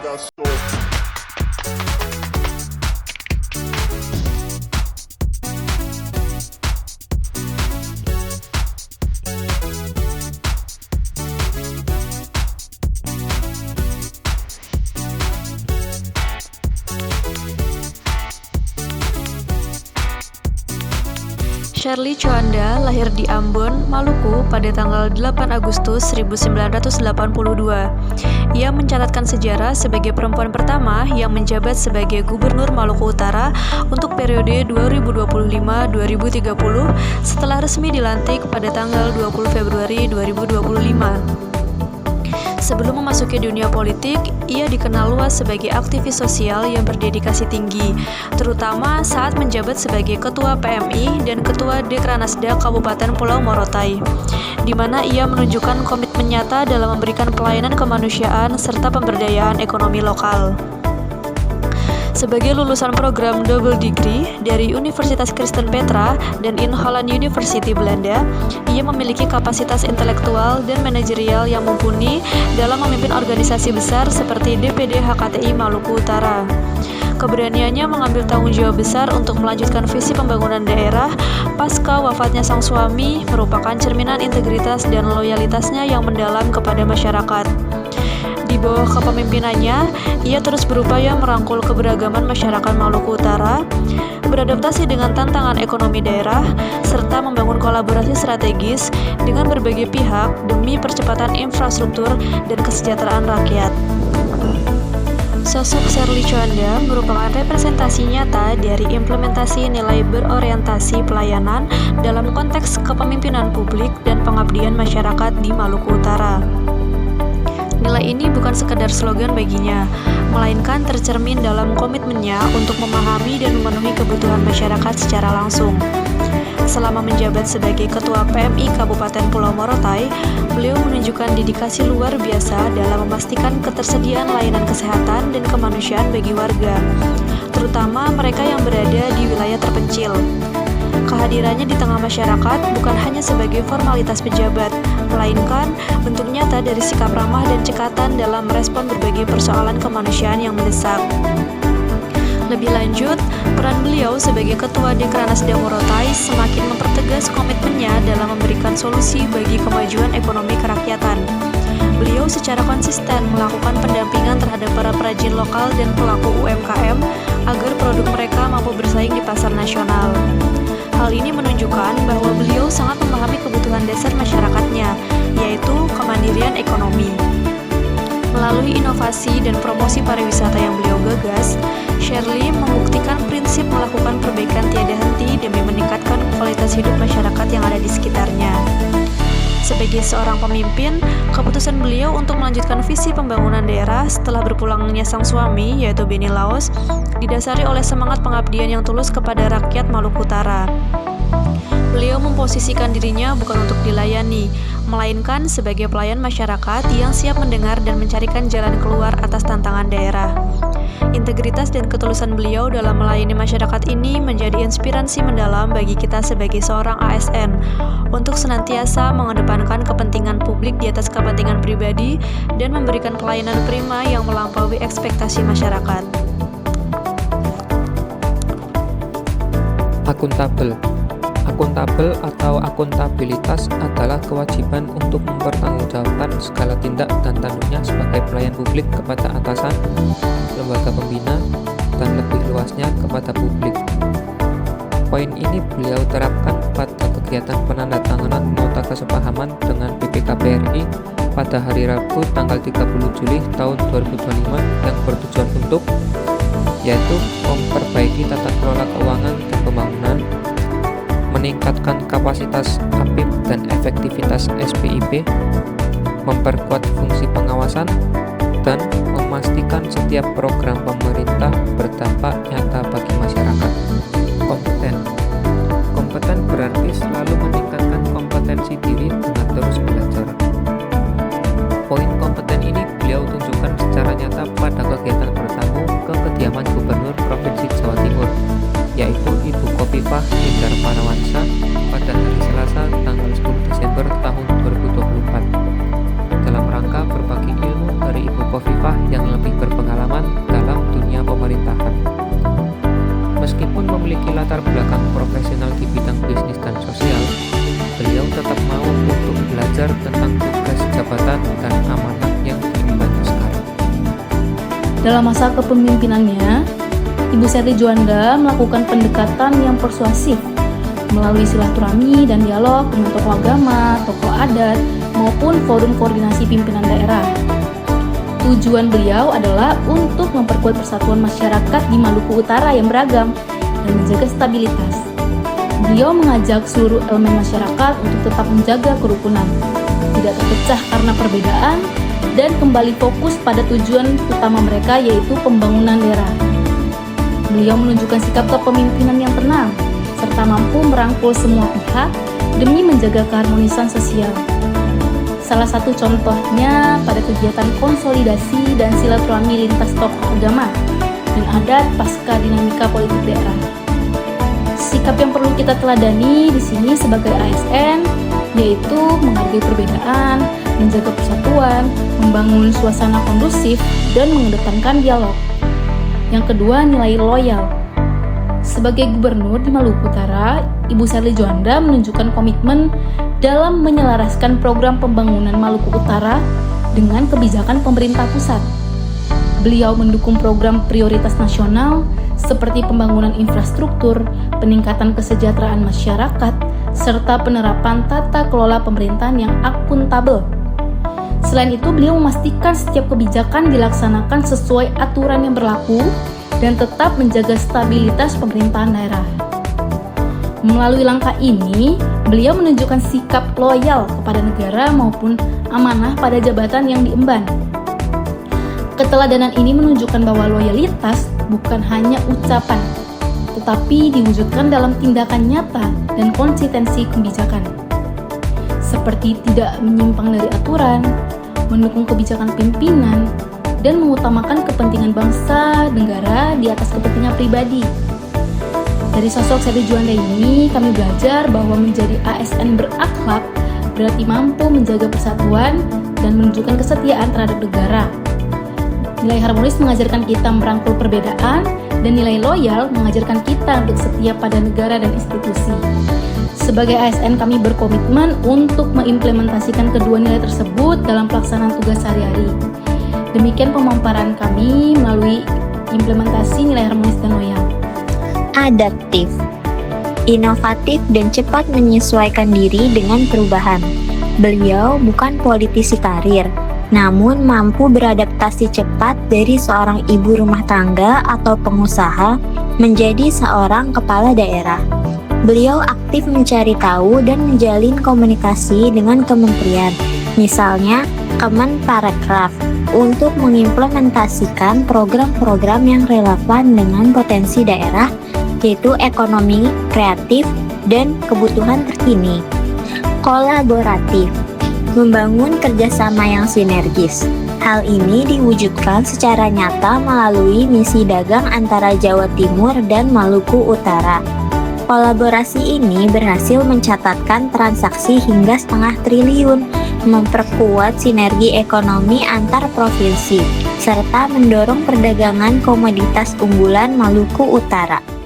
got stories. Shirley Chowanda lahir di Ambon, Maluku pada tanggal 8 Agustus 1982. Ia mencatatkan sejarah sebagai perempuan pertama yang menjabat sebagai Gubernur Maluku Utara untuk periode 2025-2030 setelah resmi dilantik pada tanggal 20 Februari 2025. Sebelum memasuki dunia politik, ia dikenal luas sebagai aktivis sosial yang berdedikasi tinggi, terutama saat menjabat sebagai Ketua PMI dan Ketua Dekranasda Kabupaten Pulau Morotai, di mana ia menunjukkan komitmen nyata dalam memberikan pelayanan kemanusiaan serta pemberdayaan ekonomi lokal. Sebagai lulusan program double degree dari Universitas Kristen Petra dan In Holland University Belanda, ia memiliki kapasitas intelektual dan manajerial yang mumpuni dalam memimpin organisasi besar seperti DPD HKTI Maluku Utara. Keberaniannya mengambil tanggung jawab besar untuk melanjutkan visi pembangunan daerah pasca wafatnya sang suami merupakan cerminan integritas dan loyalitasnya yang mendalam kepada masyarakat. Di bawah kepemimpinannya, ia terus berupaya merangkul keberagaman masyarakat Maluku Utara, beradaptasi dengan tantangan ekonomi daerah, serta membangun kolaborasi strategis dengan berbagai pihak demi percepatan infrastruktur dan kesejahteraan rakyat. Sosok Shirley Chowanda merupakan representasi nyata dari implementasi nilai berorientasi pelayanan dalam konteks kepemimpinan publik dan pengabdian masyarakat di Maluku Utara. Nilai ini bukan sekedar slogan baginya, melainkan tercermin dalam komitmennya untuk memahami dan memenuhi kebutuhan masyarakat secara langsung. Selama menjabat sebagai Ketua PMI Kabupaten Pulau Morotai, beliau menunjukkan dedikasi luar biasa dalam memastikan ketersediaan layanan kesehatan dan kemanusiaan bagi warga, terutama mereka yang berada di wilayah terpencil. Kehadirannya di tengah masyarakat bukan hanya sebagai formalitas pejabat, melainkan bentuk nyata dari sikap ramah dan cekatan dalam merespon berbagai persoalan kemanusiaan yang mendesak. Lebih lanjut, peran beliau sebagai Ketua Dekranasda Morotai semakin mempertegas komitmennya dalam memberikan solusi bagi kemajuan ekonomi kerakyatan. Beliau secara konsisten melakukan pendampingan terhadap para perajin lokal dan pelaku UMKM agar produk mereka mampu bersaing di pasar nasional. Hal ini menunjukkan bahwa beliau sangat memahami kebutuhan dasar masyarakatnya, yaitu kemandirian ekonomi. Melalui inovasi dan promosi pariwisata yang beliau gagas, Shirley membuktikan prinsip melakukan perbaikan tiada henti demi meningkatkan kualitas hidup masyarakat yang ada di sekitarnya. Sebagai seorang pemimpin, keputusan beliau untuk melanjutkan visi pembangunan daerah setelah berpulangnya sang suami, yaitu Beni Laos, didasari oleh semangat pengabdian yang tulus kepada rakyat Maluku Utara. Beliau memposisikan dirinya bukan untuk dilayani, melainkan sebagai pelayan masyarakat yang siap mendengar dan mencarikan jalan keluar atas tantangan daerah. Integritas dan ketulusan beliau dalam melayani masyarakat ini menjadi inspirasi mendalam bagi kita sebagai seorang ASN untuk senantiasa mengedepankan kepentingan publik di atas kepentingan pribadi dan memberikan pelayanan prima yang melampaui ekspektasi masyarakat. Akuntabel atau akuntabilitas adalah kewajiban untuk mempertanggungjawabkan segala tindak dan tanduknya sebagai pelayan publik kepada atasan, lembaga pembina, dan lebih luasnya kepada publik. Poin ini beliau terapkan pada kegiatan penandatanganan nota kesepahaman dengan BPKBRI pada hari Rabu tanggal 30 Juli tahun 2025 yang bertujuan untuk yaitu memperbaiki tata kelola keuangan dan pembangunan, meningkatkan kapasitas APIP dan efektivitas SPIP, memperkuat fungsi pengawasan, dan memastikan setiap program pemerintah berdampak nyata bagi masyarakat. Kompeten berarti selalu meningkatkan kompetensi diri dengan terus belajar. Poin kompeten ini beliau tunjukkan secara nyata pada kegiatan bertamu ke kediaman Gubernur Provinsi Jawa Timur, yaitu Ibu Khofifah Indar Parawansa pada hari Selasa tanggal 10 Desember tahun 2024 dalam rangka berbagi ilmu dari Ibu Khofifah yang lebih berpengalaman Dalam masa kepemimpinannya, Ibu Seri Juanda melakukan pendekatan yang persuasif melalui silaturahmi dan dialog dengan tokoh agama, tokoh adat, maupun forum koordinasi pimpinan daerah. Tujuan beliau adalah untuk memperkuat persatuan masyarakat di Maluku Utara yang beragam dan menjaga stabilitas. Beliau mengajak seluruh elemen masyarakat untuk tetap menjaga kerukunan, tidak terpecah karena perbedaan, dan kembali fokus pada tujuan utama mereka, yaitu pembangunan daerah. Beliau menunjukkan sikap kepemimpinan yang tenang, serta mampu merangkul semua pihak demi menjaga keharmonisan sosial. Salah satu contohnya pada kegiatan konsolidasi dan silaturahmi lintas tokoh agama dan adat pasca dinamika politik daerah. Sikap yang perlu kita teladani di sini sebagai ASN yaitu menghargai perbedaan, menjaga persatuan, membangun suasana kondusif, dan mengedepankan dialog. Yang kedua, nilai loyal. Sebagai gubernur di Maluku Utara, Ibu Seri Juanda menunjukkan komitmen dalam menyelaraskan program pembangunan Maluku Utara dengan kebijakan pemerintah pusat. Beliau mendukung program prioritas nasional seperti pembangunan infrastruktur, peningkatan kesejahteraan masyarakat, serta penerapan tata kelola pemerintahan yang akuntabel. Selain itu, beliau memastikan setiap kebijakan dilaksanakan sesuai aturan yang berlaku dan tetap menjaga stabilitas pemerintahan daerah. Melalui langkah ini, beliau menunjukkan sikap loyal kepada negara maupun amanah pada jabatan yang diemban. Keteladanan ini menunjukkan bahwa loyalitas bukan hanya ucapan, tetapi diwujudkan dalam tindakan nyata dan konsistensi kebijakan. Seperti tidak menyimpang dari aturan, mendukung kebijakan pimpinan, dan mengutamakan kepentingan bangsa negara di atas kepentingan pribadi. Dari sosok Seri Juanda ini, kami belajar bahwa menjadi ASN berakhlak berarti mampu menjaga persatuan dan menunjukkan kesetiaan terhadap negara. Nilai harmonis mengajarkan kita merangkul perbedaan, dan nilai loyal mengajarkan kita untuk setia pada negara dan institusi. Sebagai ASN, kami berkomitmen untuk mengimplementasikan kedua nilai tersebut dalam pelaksanaan tugas sehari-hari. Demikian pemaparan kami melalui implementasi nilai harmonis dan loyal. Adaptif, inovatif dan cepat menyesuaikan diri dengan perubahan. Beliau bukan politisi karir, namun mampu beradaptasi cepat dari seorang ibu rumah tangga atau pengusaha menjadi seorang kepala daerah. Beliau aktif mencari tahu dan menjalin komunikasi dengan kementerian, misalnya Kemenparekraf, untuk mengimplementasikan program-program yang relevan dengan potensi daerah, yaitu ekonomi, kreatif, dan kebutuhan terkini. Kolaboratif, membangun kerjasama yang sinergis. Hal ini diwujudkan secara nyata melalui misi dagang antara Jawa Timur dan Maluku Utara. Kolaborasi ini berhasil mencatatkan transaksi hingga 0,5 triliun, memperkuat sinergi ekonomi antar provinsi, serta mendorong perdagangan komoditas unggulan Maluku Utara.